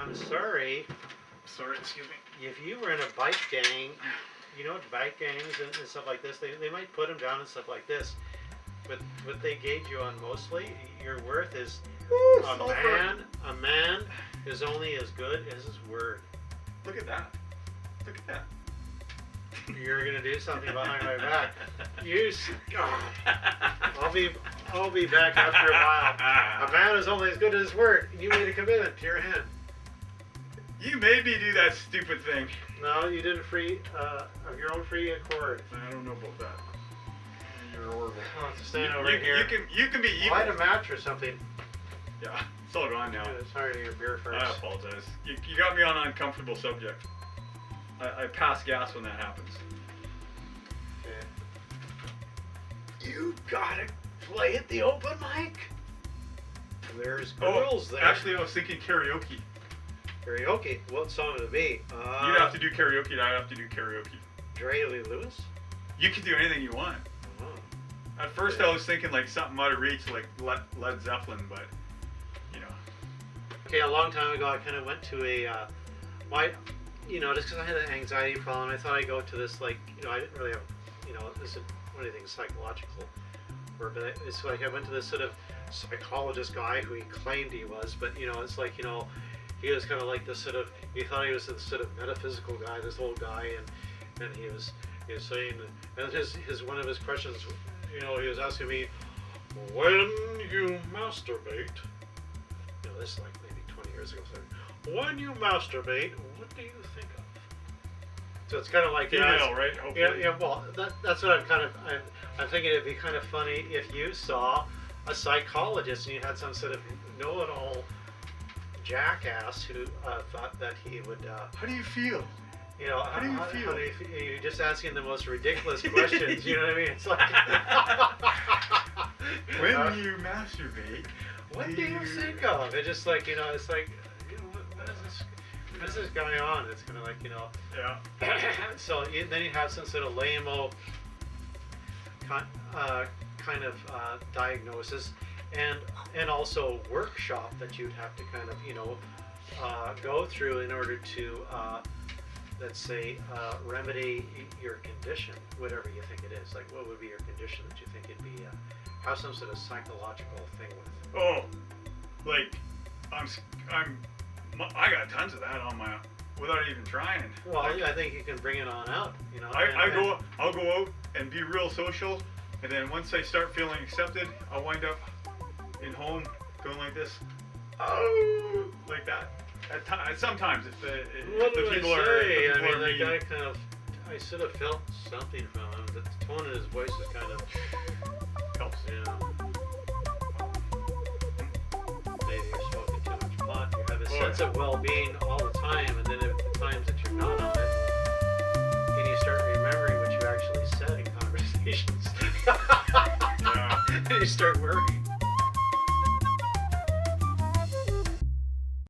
I'm sorry. Sorry, excuse me. If you were in a bike gang, you know what bike gangs and stuff like this, they might put them down and stuff like this. But what they gauge you on mostly, your worth is a man is only as good as his word. Look at that. Look at that. You're gonna do something behind my back. God. I'll be back after a while. A man is only as good as his word. You made a commitment to your hand. You made me do that stupid thing. No, you didn't of your own free accord. I don't know about that. You're horrible. I'll have to stand over here. You can be evil. Light a match or something. Yeah, it's all gone now. Sorry to your beer first. I apologize. You got me on an uncomfortable subject. I pass gas when that happens. Okay. You gotta play at the open mic. There's girls there. Actually, I was thinking karaoke. Karaoke? What song would it be? You'd have to do karaoke, and I'd have to do karaoke. Dre Lee Lewis? You can do anything you want. Oh. At first, I was thinking like something out of reach, like Led Zeppelin, but you know. Okay, a long time ago, I kind of went to a, just because I had an anxiety problem, I thought I'd go to this, like, I didn't really have, this isn't anything psychological, but it's like I went to this sort of psychologist guy who he claimed he was, but, it's like, he was kind of like this sort of, he thought he was this sort of metaphysical guy, this old guy, and he was saying, and his one of his questions, he was asking me, when you masturbate, this is like maybe 20 years ago, so when you masturbate, what do you think of? So it's kind of like, female, right? Hopefully. Yeah, well, that's what I'm thinking it'd be kind of funny if you saw a psychologist and you had some sort of know-it-all jackass who thought that he would. How do you feel? How do you feel? You're just asking the most ridiculous questions. You know what I mean? It's like. When you masturbate, what do you think of? It's just like it's like, what is this going on? It's kind of like Yeah. So then you have some sort of lame-o kind of diagnosis. And also workshop that you'd have to kind of go through in order to let's say remedy your condition, whatever you think it is. Like, what would be your condition that you think it'd be have some sort of psychological thing with? Oh, like I got tons of that on my without even trying. Well, I think you can bring it on out. I'll go out and be real social, and then once I start feeling accepted, I'll wind up in home going like this, like that. Sometimes if the people are mean. I sort of felt something from him. The tone in his voice is kind of helps. Maybe you're smoking too much pot. You have a sense of well-being all the time, and then at the times that you're not on it, and you start remembering what you actually said in conversations. Yeah. And you start worrying.